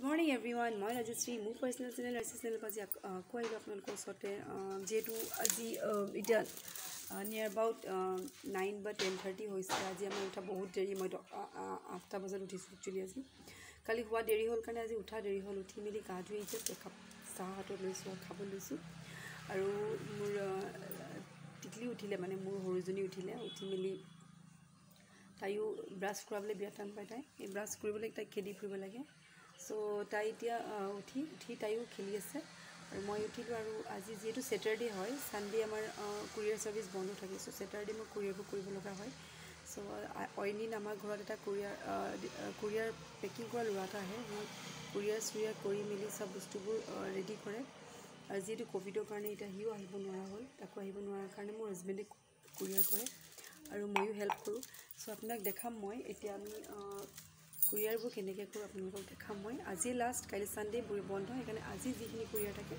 Good morning everyone. মই ৰাজশ্ৰী মোৰ personal channel Rajashree channel পাজি কোৱাইলো আপোনালোকৰ ওচৰতে যেটো আজি এটা নিয়াৰ এবাউট 9 বা 10:30 হৈছে আজি আমাৰ উঠা বহুত দেৰি মই 8টা বজাত উঠিছো একচুয়ালি আজি কালি হোৱা দেৰি হ'ল কাৰণে আজি উঠা দেৰি হ'ল উঠি মিলি গা ধুই এতিয়া একাপ চাহ হাতত লৈছো খাব লৈছো আৰু মোৰ টিকলি উঠিলে মানে মোৰ হৰুজনী উঠিলে উঠি মিলি তাইও ব্ৰাছ কৰাবলৈ বিয়া টান পায় তাই এই ব্ৰাছ কৰিবলৈ তাই খেদি ফুৰিব লাগে সো তাই এতিয়া উঠি তাইও খেলি আছে আৰু মই উঠিলো আৰু আজি যেটো স্যাটাৰডে হয় সানডে আমাৰ কুৰিয়াৰ সাৰ্ভিস বন্ধ থাকে সো স্যাটাৰডে মই কুৰিয়াৰবোৰ কৰিব লগা হয় সো অইনিন আমাৰ ঘৰত এটা কুৰিয়াৰ পেকিং কৰা ল'ৰা এটা আহে সি কুৰিয়াৰ কৰি মিলি সব বস্তুবোৰ ৰেডি কৰে আৰু যেটো কোভিডৰ কাৰণে এটা হিও আহিব নোৱাৰা হ'ল তাকো আহিব নোৱাৰাৰ কাৰণে মোৰ হাজবেণ্ডে কুৰিয়াৰ কৰে আৰু মইও হেল্প কৰো সো আপোনাক দেখাম মই এতিয়া আমি কুৰিয়াৰবোৰ কেনেকৈ কৰোঁ আপোনালোকক দেখাম মই আজি লাষ্ট কালি সানডে বন্ধ সেইকাৰণে আজি যিখিনি কুৰিয়াৰ থাকে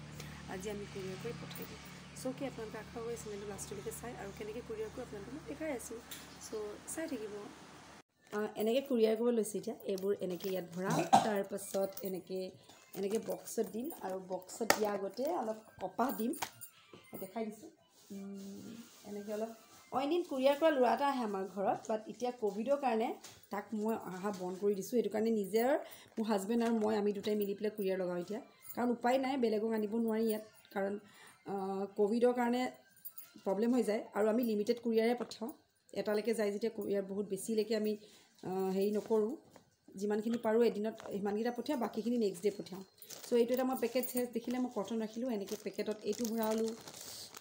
আজি আমি কুৰিয়াৰ কৰি পঠাই দিম সো কি আপোনালোকে আশা কৰি চেনেলটো লাষ্টলৈকে চাই আৰু কেনেকৈ কুৰিয়াৰ কৰোঁ আপোনালোকক দেখাই আছোঁ সো চাই থাকিব এনেকৈ কুৰিয়াৰ কৰিব লৈছে এতিয়া এইবোৰ এনেকৈ ইয়াত ভৰাম তাৰপাছত এনেকৈ বক্সত দিম আৰু বক্সত দিয়া আগতে অলপ কপাহ দিম দেখাই দিছোঁ এনেকৈ অলপ অইনিন কুৰিয়াৰ কৰা ল'ৰা এটা আহে আমাৰ ঘৰত বাট এতিয়া কোভিডৰ কাৰণে তাক মই আহা বন্ধ কৰি দিছোঁ এটো কাৰণে নিজৰ মোৰ হাজবেণ্ড আৰু মই আমি দুটাই মিলি পেলাই কুৰিয়াৰ লগাও এতিয়া কাৰণ উপায় নাই বেলেগক আনিব নোৱাৰি ইয়াত কাৰণ কোভিডৰ কাৰণে প্ৰবলেম হৈ যায় আৰু আমি লিমিটেড কুৰিয়াৰে পঠাও এটালৈকে যায় যেতিয়া কুৰিয়াৰ বহুত বেছিলৈকে আমি হেৰি নকৰোঁ যিমানখিনি পাৰোঁ এদিনত সিমানকেইটা পঠিয়াও বাকিখিনি নেক্সট ডে পঠিয়াও সো এইটো এটা মই পেকেট দেখিলে মই কটন ৰাখিলোঁ এনেকৈ পেকেটত এইটো ভৰালোঁ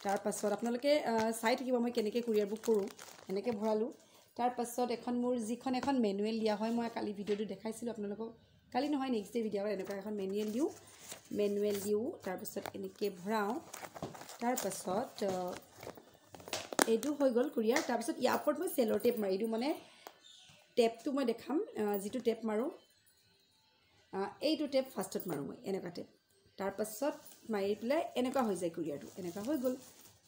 তাৰ পাছত আপোনালোকে চাই থাকিব মই কেনেকৈ কুৰিয়াৰবোৰ কৰোঁ এনেকৈ ভৰালোঁ তাৰ পাছত এখন মোৰ যিখন এখন মেনুৱেল দিয়া হয় মই কালি ভিডিঅ'টো দেখাইছিলোঁ আপোনালোকক কালি নহয় নেক্সট ডে ভিডিঅ' এনেকুৱা এখন মেনুৱেল দিওঁ তাৰ পাছত এনেকৈ ভৰাওঁ তাৰ পাছত এইটো হৈ গ'ল কুৰিয়াৰ তাৰ পাছত ইয়াৰ ওপৰত মই সেলো টেপ মাৰি দিওঁ মানে টেপটো মই দেখাম যিটো টেপ মাৰোঁ এইটো টেপ ফাৰ্ষ্টত মাৰোঁ মই এনেকুৱা টেপ তাৰ পাছত মাৰি পেলাই এনেকুৱা হৈ যায় কুৰিয়াৰটো এনেকুৱা হৈ গ'ল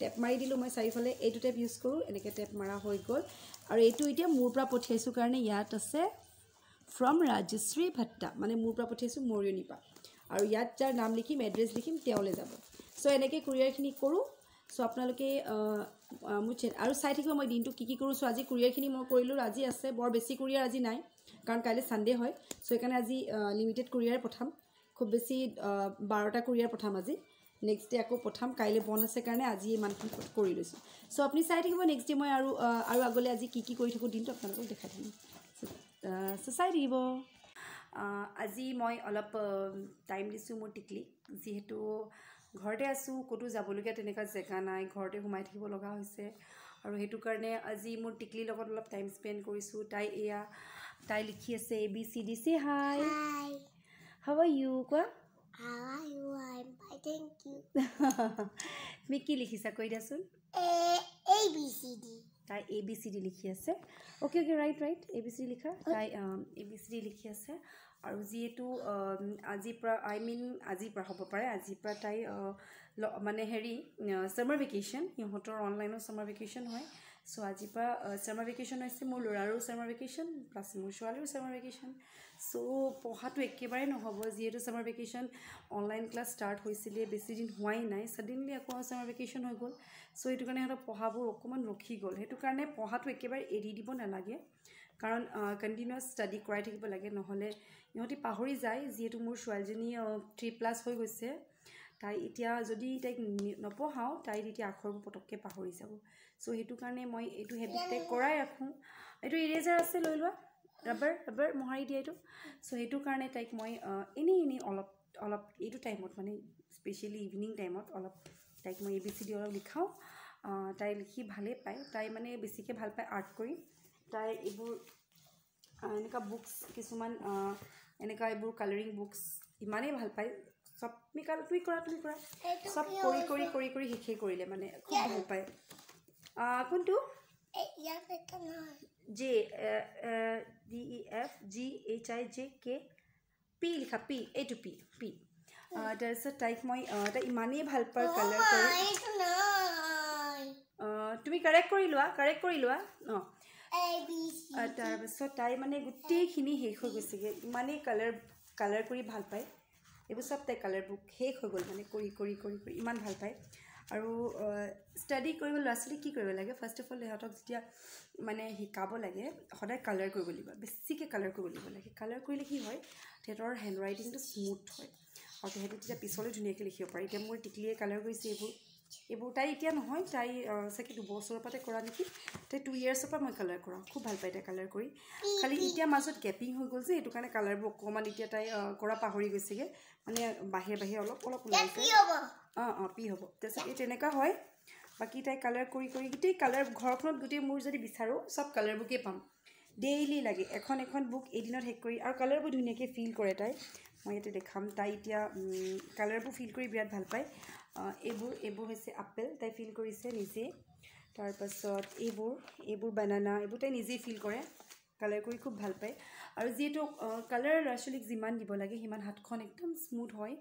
টেপ মাৰি দিলোঁ মই চাৰিফালে এইটো টেপ ইউজ কৰোঁ এনেকৈ টেপ মাৰা হৈ গ'ল আৰু এইটো এতিয়া মোৰ পৰা পঠিয়াইছোঁ কাৰণে ইয়াত আছে ফ্ৰম ৰাজশ্ৰী ভট্টা মানে মোৰ পৰা পঠিয়াইছোঁ মৰিয়নি পৰা আৰু ইয়াত যাৰ নাম লিখিম এড্ৰেছ লিখিম তেওঁলৈ যাব সো এনেকৈ কুৰিয়াৰখিনি কৰোঁ সো আপোনালোকে মোৰ আৰু চাই থাকিব মই দিনটো কি কৰোঁ সো আজি কুৰিয়াৰখিনি মই কৰিলোঁ আজি আছে বৰ বেছি কুৰিয়াৰ আজি নাই কাৰণ কাইলৈ সানডে হয় সো সেইকাৰণে আজি লিমিটেড কুৰিয়াৰ পঠাম খুব বেছি 12টা কুৰিয়াৰ পঠাম আজি নেক্সট ডে আকৌ পঠাম কাইলৈ বন্ধ আছে কাৰণে আজি ইমানখিনি কৰি লৈছোঁ সো আপুনি চাই থাকিব নেক্সট ডে মই আৰু আগলৈ আজি কি কৰি থাকোঁ দিনটো আপোনালোকক দেখাই দিম সো চাই থাকিব আজি মই অলপ টাইম দিছোঁ মোৰ টিকলিক যিহেতু ঘৰতে আছোঁ ক'তো যাবলগীয়া তেনেকুৱা জেগা নাই ঘৰতে সোমাই থাকিব লগা হৈছে আৰু সেইটো কাৰণে আজি মোৰ টিকলিৰ লগত অলপ টাইম স্পেণ্ড কৰিছোঁ তাই লিখি আছে ABCD say hi how are you কোৱা How are you? I'm fine, thank you. তুমি কি লিখিছা কৈ দিয়াচোন ABCD. তাই ABCD লিখি আছে ওকে ৰাইট ABCD লিখা তাই ABCD লিখি আছে আৰু যিহেতু আজিৰ পৰা হ'ব পাৰে আজিৰ পৰা তাই মানে হেৰি সামাৰ ভেকেশ্যন সিহঁতৰ অনলাইনৰ সামাৰ ভেকেশ্যন হয় সো আজিৰ পৰা সামাৰ ভেকেশ্যন হৈছে মোৰ ল'ৰাৰো সামাৰ ভেকেশ্যন প্লাছ মোৰ ছোৱালীৰো সামাৰ ভেকেশ্যন সো পঢ়াটো একেবাৰে নহ'ব যিহেতু summer vacation online class start হৈছিলে বেছি দিন হোৱাই নাই ছাডেনলি আকৌ সামাৰ ভেকেশ্যন হৈ গ'ল সো সেইটো কাৰণে সিহঁতৰ পঢ়াবোৰ অকণমান ৰখি গ'ল সেইটো কাৰণে পঢ়াটো একেবাৰে এৰি দিব নালাগে কাৰণ কণ্টিনিউৱাছ ষ্টাডি কৰাই থাকিব লাগে নহ'লে ইহঁতি পাহৰি যায় যিহেতু মোৰ ছোৱালীজনী 3+ হৈ গৈছে তাই এতিয়া যদি তাইক নপঢ়াওঁ তাই তেতিয়া আখৰবোৰ পটককৈ পাহৰি যাব সো সেইটো কাৰণে মই এইটো হেবিট তাইক কৰাই ৰাখোঁ এইটো ইৰেজাৰ আছে লৈ লোৱা ৰাবাৰ মোহাৰি দিয়া এইটো সো সেইটো কাৰণে তাইক মই এনেই অলপ এইটো টাইমত মানে স্পেচিয়েলি ইভিনিং টাইমত অলপ তাইক মই ABCD অলপ লিখাওঁ তাই লিখি ভালেই পায় তাই মানে বেছিকৈ ভাল পায় আৰ্ট কৰি তাই এইবোৰ এনেকুৱা বুকছ কিছুমান এনেকুৱা এইবোৰ কালাৰিং বুকছ ইমানেই ভাল পায় সব তুমি কৰা সব কৰি শেষেই কৰিলে মানে খুব ভাল পায় কোনটো JEFGHIJK P লিখা P এইটো P তাৰপিছত তাইক মই তাই ইমানেই ভাল পায় কালাৰ কৰি তুমি কাৰেক্ট কৰি লোৱা তাৰপিছত তাই মানে গোটেইখিনি শেষ হৈ গৈছেগৈ ইমানেই কালাৰ কালাৰ কৰি ভাল পায় এইবোৰ চব তাই কালাৰ বুক শেষ হৈ গ'ল মানে কৰি কৰি কৰি কৰি ইমান ভাল পায় আৰু ষ্টাডি কৰিব ল'ৰা ছোৱালীক কি কৰিব লাগে ফাৰ্ষ্ট অফ অল সিহঁতক যেতিয়া মানে শিকাব লাগে সদায় কালাৰ কৰিব লাগিব বেছিকৈ কালাৰ কৰিব লাগে কালাৰ কৰিলে কি হয় সিহঁতৰ হেণ্ড ৰাইটিংটো স্মুথ হয় আৰু সিহঁতে তেতিয়া পিছলৈ ধুনীয়াকৈ লিখিব পাৰে এতিয়া মোৰ টিকলিয়ে কালাৰ কৰিছে এইবোৰ তাই এতিয়া নহয় তাই চাগে 2 বছৰৰ পৰাই কৰা নেকি তাই 2 ইয়াৰ্ছৰ পৰা মই কালাৰ কৰাওঁ খুব ভাল পায় তাই কালাৰ কৰি খালি এতিয়া মাজত গেপিং হৈ গ'ল যে এইটো কাৰণে কালাৰবোৰ অকণমান এতিয়া তাই কৰা পাহৰি গৈছেগৈ মানে বাহিৰে অলপ ওলাইছে পি হ'ব তাৰপিছত এই তেনেকুৱা হয় বাকী তাই কালাৰ কৰি কৰি গোটেই কালাৰ ঘৰখনত গোটেই মোৰ যদি বিচাৰোঁ চব কালাৰ বুকেই পাম ডেইলি লাগে এখন বুক এদিনত শেষ কৰি আৰু কালাৰবোৰ ধুনীয়াকৈ ফিল কৰে তাই মই ইয়াতে দেখাম তাই এতিয়া কালাৰবোৰ ফিল কৰি বিৰাট ভাল পায় এইবোৰ হৈছে আপেল তাই ফিল কৰিছে নিজে তাৰপাছত এইবোৰ বানানা এইবোৰ তাই নিজেই ফিল কৰে কালাৰ কৰি খুব ভাল পায় আৰু যিহেতু কালাৰ ল'ৰা ছোৱালীক যিমান দিব লাগে সিমান হাতখন একদম স্মুথ হয়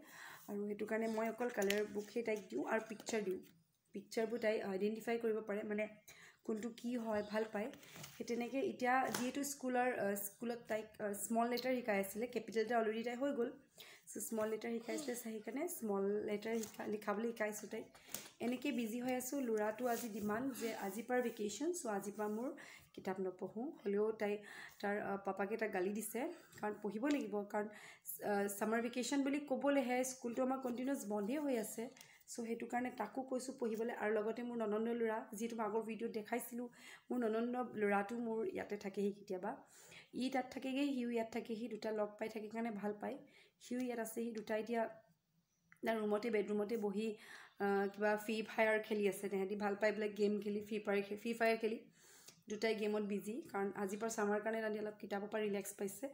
আৰু সেইটো কাৰণে মই অকল কালাৰ বুকহে তাইক দিওঁ আৰু পিকচাৰবোৰ তাই আইডেণ্টিফাই কৰিব পাৰে মানে কোনটো কি হয় ভাল পায় সেই তেনেকৈ এতিয়া যিহেতু স্কুলত তাইক স্মল লেটাৰ শিকাই আছিলে কেপিটেল লেটাৰ অলৰেডি তাই হৈ গ'ল চ' স্মল লেটাৰ শিকাইছিলে সেইকাৰণে স্মল লেটাৰ লিখাবলৈ শিকাইছোঁ তাইক এনেকৈ বিজি হৈ আছোঁ ল'ৰাটো আজি ডিমাণ্ড যে আজিৰ পৰা ভেকেশ্যন চ' আজিৰ পৰা মোৰ কিতাপ নপঢ়োঁ হ'লেও তাই তাৰ পাপাকে তাক গালি দিছে কাৰণ পঢ়িব লাগিব কাৰণ ছামাৰ ভেকেশ্যন বুলি ক'বলৈহে স্কুলটো আমাৰ কণ্টিনিউৱাছ বন্ধেই হৈ আছে চ' সেইটো কাৰণে তাকো কৈছোঁ পঢ়িবলৈ আৰু লগতে মোৰ ননন্দ ল'ৰা যিহেতু মই আগৰ ভিডিঅ'ত দেখাইছিলোঁ মোৰ ননন্দ ল'ৰাটো মোৰ ইয়াতে থাকেহি কেতিয়াবা ই তাত থাকেগৈ সিও ইয়াত থাকেহি দুটা লগ পাই থাকে কাৰণে ভাল পায় সিও ইয়াত আছেহি দুটা এতিয়া তাৰ বেডৰুমতে বহি কিবা ফ্ৰী ফায়াৰ খেলি আছে তেহেঁতি ভাল পাই বোলে গেম খেলি ফ্ৰী ফায়াৰ খেলি দুটাই গেমত বিজি কাৰণ আজিৰ পৰা ছামাৰ কাৰণে তাহাঁতি অলপ কিতাপৰ পৰা ৰিলেক্স পাইছে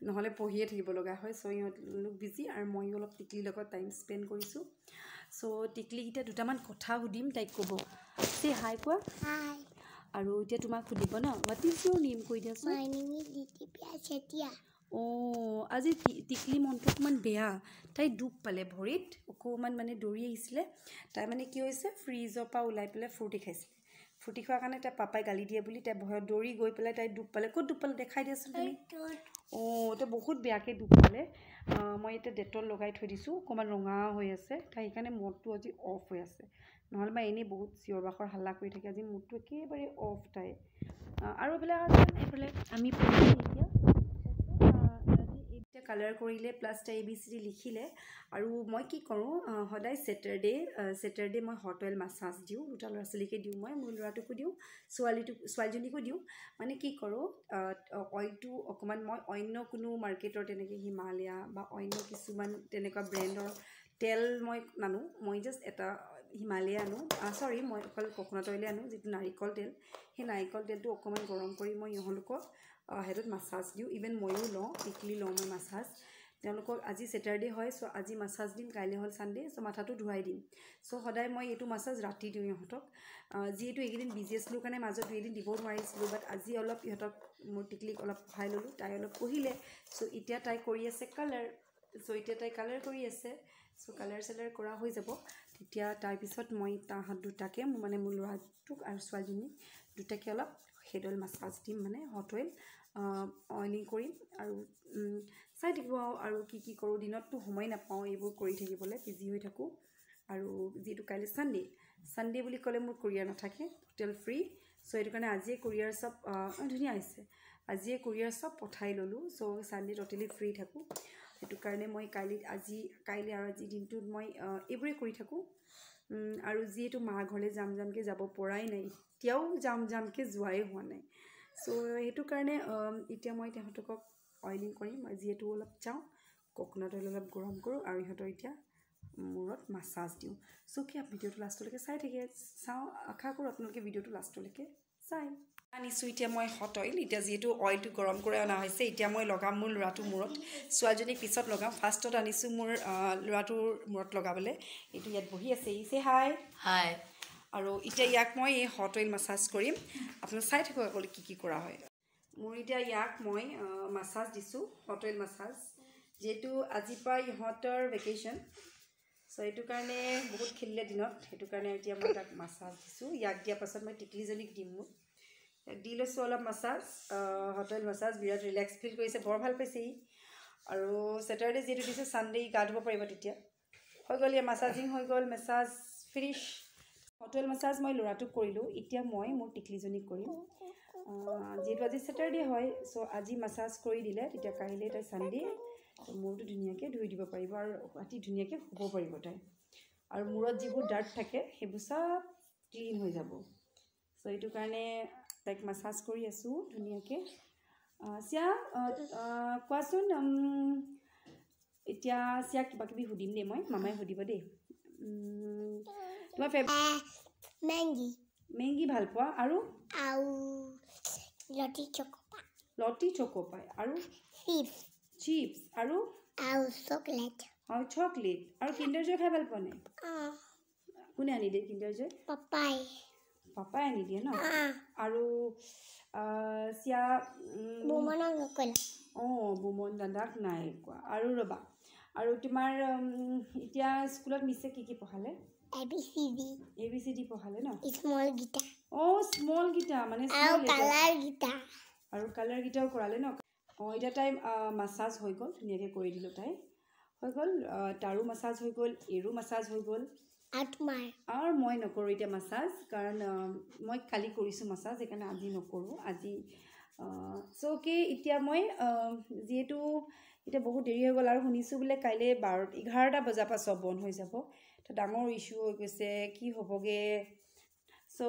নহ'লে পঢ়িয়ে থাকিব লগা হয় চ' ইহঁত বিজি আৰু ময়ো অলপ টিকলিৰ লগত টাইম স্পেণ্ড কৰিছোঁ চ' টিকলিকেইটা দুটামান কথা সুধিম তাইক ক'ব হাই কোৱা Hi. আৰু এতিয়া তোমাক সুধিব ন হোৱাট ইজ ইউৰ নেম কৈ দিয়াচোন My name is Ditipia Chetia. আজি টিকলি মনটো অকণমান বেয়া তাই দুখ পালে ভৰিত অকণমান মানে দৌৰি আহিছিলে তাই মানে কি হৈছে ফ্ৰিজৰ পৰা ওলাই পেলাই ফ্ৰুটি খাইছিলে ফ্ৰুটি খোৱাৰ কাৰণে তাই পাপাই গালি দিয়ে বুলি তাই ভয়ত দৌৰি গৈ পেলাই তাই দুখ পালে ক'ত দুখ পালে দেখাই দিয়াচোন তুমি তাই বহুত বেয়াকৈ দুখ পালে মই এতিয়া ডেটল লগাই থৈ দিছোঁ অকণমান ৰঙা হৈ আছে তাই সেইকাৰণে মূৰটো আজি অফ হৈ আছে নহ'লে বা এনেই বহুত চিঞৰ বাখৰ হাল্লা কৰি থাকে আজি মূৰটো একেবাৰে অফ তাই আৰু এইফালে আমি এতিয়া কালাৰ কৰিলে প্লাছ তাই ABCD লিখিলে আৰু মই কি কৰোঁ সদায় ছেটাৰডে মই হট অইল মাছাজ দিওঁ দুটা ল'ৰা ছোৱালীকে দিওঁ মই মোৰ ল'ৰাটোকো দিওঁ ছোৱালীজনীকো দিওঁ মানে কি কৰোঁ অইলটো অকণমান মই অন্য কোনো মাৰ্কেটৰ তেনেকৈ হিমালয়া বা অন্য কিছুমান তেনেকুৱা ব্ৰেণ্ডৰ তেল মই নানো মই জাষ্ট এটা হিমালয়া আনো মই অকল কোকোনাট অইলে আনো যিটো নাৰিকল তেল সেই নাৰিকল তেলটো অকণমান গৰম কৰি মই ইহঁতলোকক হেডত মাছাজ দিওঁ ইভেন ময়ো টিকলি লওঁ মই মাছাজ তেওঁলোকক আজি ছেটাৰডে হয় চ' আজি মাছাজ দিম কাইলৈ হ'ল ছানডে চ' মাথাটো ধুৱাই দিম চ' সদায় মই এইটো মাছাজ ৰাতি দিওঁ ইহঁতক যিহেতু এইকেইদিন বিজি আছিলোঁ কাৰণে মাজত 2 এদিন দিব নোৱাৰিছিলোঁ বাট আজি অলপ ইহঁতক মোৰ টিকলিক অলপ সহায় ল'লোঁ তাই অলপ পঢ়িলে চ' এতিয়া তাই কৰি আছে কালাৰ কৰি আছে চ' কালাৰ কৰা হৈ যাব তেতিয়া তাৰপিছত মই তাহাঁত দুটাকে মোৰ ল'ৰাটোক আৰু ছোৱালীজনীক দুটাকে অলপ হেড অইল মাছাজ দিম মানে হট অইল অইলিং কৰিম আৰু চাই থাকিব আৰু কি কৰোঁ দিনততো সময় নাপাওঁ এইবোৰ কৰি থাকিবলৈ বিজি হৈ থাকোঁ আৰু যিহেতু কাইলৈ ছানডে বুলি ক'লে মোৰ কোৰিয়াৰ নাথাকে টোটেল ফ্ৰী চ' সেইটো কাৰণে আজিয়ে কোৰিয়াৰ চব ধুনীয়া হৈছে আজিয়ে কোৰিয়াৰ চব পঠাই ল'লোঁ চ' ছানডে ট'টেলি ফ্ৰী থাকোঁ সেইটো কাৰণে মই কাইলৈ আৰু আজি দিনটোত মই এইবোৰেই কৰি থাকোঁ আৰু যিহেতু মাৰ ঘৰলৈ যামকৈ যাব পৰাই নাই এতিয়াও যামকৈ যোৱাই হোৱা নাই চ' সেইটো কাৰণে এতিয়া মই তেহঁতকক অইলিং কৰিম যিহেতু অলপ যাওঁ কোকোনাট অইল অলপ গৰম কৰোঁ আৰু ইহঁতৰ এতিয়া মূৰত মাছাজ দিওঁ চ' কি ভিডিঅ'টো লাষ্টলৈকে চাই থাকে আশা কৰোঁ আপোনালোকে ভিডিঅ'টো লাষ্টলৈকে চাই আনিছোঁ এতিয়া মই হট অইল এতিয়া যিহেতু অইলটো গৰম কৰি অনা হৈছে এতিয়া মই লগাম মোৰ ল'ৰাটোৰ মূৰত ছোৱালীজনীক পিছত লগাম ফাৰ্ষ্টত আনিছোঁ মোৰ ল'ৰাটোৰ মূৰত লগাবলৈ এইটো ইয়াত বহি আছে হাই আৰু এতিয়া ইয়াক মই এই হট অইল মাছাজ কৰিম আপোনালোকে চাই থাকক অকল কি কৰা হয় মোৰ এতিয়া ইয়াক মই মাছাজ দিছোঁ হট অইল মাছাজ যিহেতু আজিৰ পৰা ইহঁতৰ ভেকেশ্যন চ' এইটো কাৰণে বহুত খেলিলে দিনত সেইটো কাৰণে এতিয়া মই তাক মাছাজ দিছোঁ ইয়াক দিয়াৰ পাছত মই টিকলিজনীক দিম মোক দি লৈছোঁ অলপ মাছাজ হট অইল মাছাজ বিৰাট ৰিলেক্স ফিল কৰিছে বৰ ভাল পাইছে আৰু স্যাটাৰডে যেটো দিছে সানডে গা ধুব পাৰিব তেতিয়া হৈ গ'ল ইয়া মাসাজিং হৈ গ'ল মেসাজ ফিনিশ হটেল মাসাজ মই লৰাটোক কৰিলো এতিয়া মই মোৰ টিকলিজনী কৰিম যেটো আজি স্যাটাৰডে হয় সো আজি মাসাজ কৰি দিলে তেতিয়া কাইলে তাই সানডে মোৰটো ধুনিয়াকে ধুই দিব পাৰিব আৰু ৰাতি ধুনিয়াকে শুব পাৰিব তাই আৰু মূৰত যিবোৰ ডাৰ্ট থাকে সেইবোৰ সব ক্লিন হৈ যাব সো এইটো কাৰণে তাইক মাসাজ কৰি আছো ধুনিয়াকে সিয়া কোৱাচোন এতিয়া সিয়া কিবা কিবি সুধিম দে মই মামাই সুধিব দে তোমাৰ মেংগি ভাল পোৱা আৰু লটি চকোপাই আৰু চিপছ আৰু চকলেট আৰু কিণ্ডাৰ জয় খাই ভাল পোৱা নে কোনে আনি দিয়ে কিণ্ডাৰ জয় পাপাই আনি দিয়ে ন আৰু সিয়া বুমন দাদাক নাই কোৱা আৰু ৰবা আৰু তোমাৰ এতিয়া স্কুলত মিছে কি পঢ়ালে ABCD পঢ়ালে ন স্মল গিটা মানে আৰু কালাৰ গিটাও কৰালে ন এটা টাইম মাসাজ হৈ গ'ল ধুনিয়াকে কৰি দিলো তাই হৈ গ'ল তাৰো মাসাজ হৈ গ'ল এৰো মাসাজ হৈ গ'ল আৰু মই নকৰো এতিয়া মাসাজ কাৰণ মই কালি কৰিছো মাসাজ সেইকাৰণে আজি নকৰো আজি সো এতিয়া মই যেটো এতিয়া বহুত দেৰি হৈ গ'ল আৰু শুনিছো বোলে কাইলে 11টা বজাৰ পৰা সব বন্ধ হৈ যাব এটা ডাঙৰ ইস্যু হৈ গৈছে কি হ'বগে সো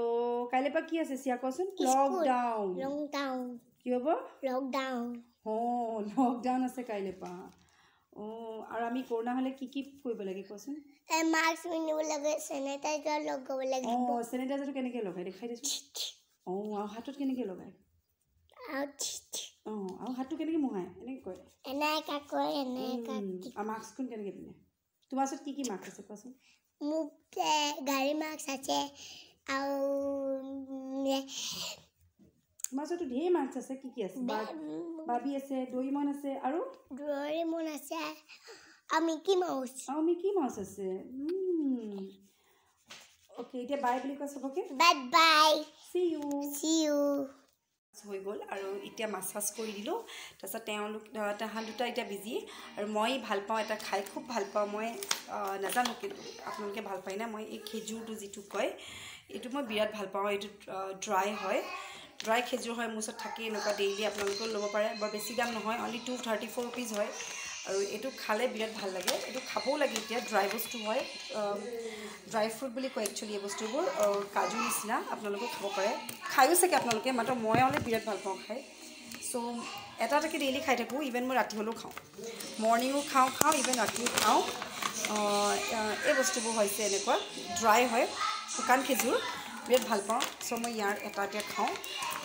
কাইলে পা কি আছে সিয়া কোৱাচোন লকডাউন কি হ'ব লকডাউন আছে কাইলে পা আৰু আমি কৰোনা হলে কি কৰিব লাগে কোৱাচোন মাস্ক পিন্ধিব লাগে স্যানিটাইজাৰ লগাব লাগে স্যানিটাইজাৰটো কেনেকৈ লগাই দেখাই দেচোন আৰু হাতত কেনেকৈ লগাই আৰু হাতটো কেনেকৈ মোহাই এনেকৈ কয় আৰু মাস্কখন কেনেকৈ পিন্ধে তোমাৰ ওচৰত কি মাস্ক আছে কোৱাচোন মোক গাড়ী মাস্ক আছে আৰু তোমাৰ ওচৰতো ঢেৰ মাস্ক আছে কি আছে বাবি আছে ডৰিমন আছে আৰু মিকি মাউস আছে ওকে এতিয়া বাই বুলি কোৱা সবকে বাই see you হৈ গ'ল আৰু এতিয়া মাসাজ কৰি দিলো তাৰপিছত তেওঁলোক তাহাঁ দুটা এতিয়া বিজি আৰু মই ভাল পাওঁ এটা খাই খুব ভাল পাওঁ মই নাজানো কিন্তু আপোনালোকে ভাল পায় না মই এই খেজুৰটো যিটো কয় এইটো মই বিৰাট ভাল পাওঁ এইটো ড্ৰাই খেজুৰ হয় মোৰ ওচৰত থাকে এনেকুৱা ডেইলি আপোনালোকেও ল'ব পাৰে বৰ বেছি দাম নহয় অনলি 234 rupees হয় আৰু এইটো খালে বিৰাট ভাল লাগে এইটো খাবও লাগে এতিয়া ড্ৰাই বস্তু হয় ড্ৰাই ফ্ৰুট বুলি কয় একচুৱেলি এই বস্তুবোৰ কাজু নিচিনা আপোনালোকে খাব পাৰে খায়ো চাগে আপোনালোকে মাত্ৰ মই অলপ বিৰাট ভাল পাওঁ খাই সো এটাকে ডেইলি খাই থাকোঁ ইভেন মই ৰাতি হ'লেও খাওঁ মৰ্ণিঙো খাওঁ ইভেন ৰাতিও খাওঁ এই বস্তুবোৰ হৈছে এনেকুৱা ড্ৰাই হয় শুকান খেজুৰ বিৰাট ভাল পাওঁ সো মই ইয়াৰ এটা খাওঁ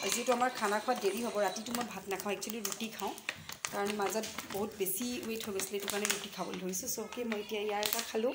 আৰু যিহেতু আমাৰ খানা খোৱাত দেৰি হ'ব ৰাতিটো মই ভাত নাখাওঁ একচুৱেলি ৰুটি খাওঁ কাৰণ মাজত বহুত বেছি ৱেইট হৈ গৈছিলে এইটো কাৰণে ৰুটি খাবলৈ ধৰিছোঁ সো মই এতিয়া ইয়াৰ এটা খালোঁ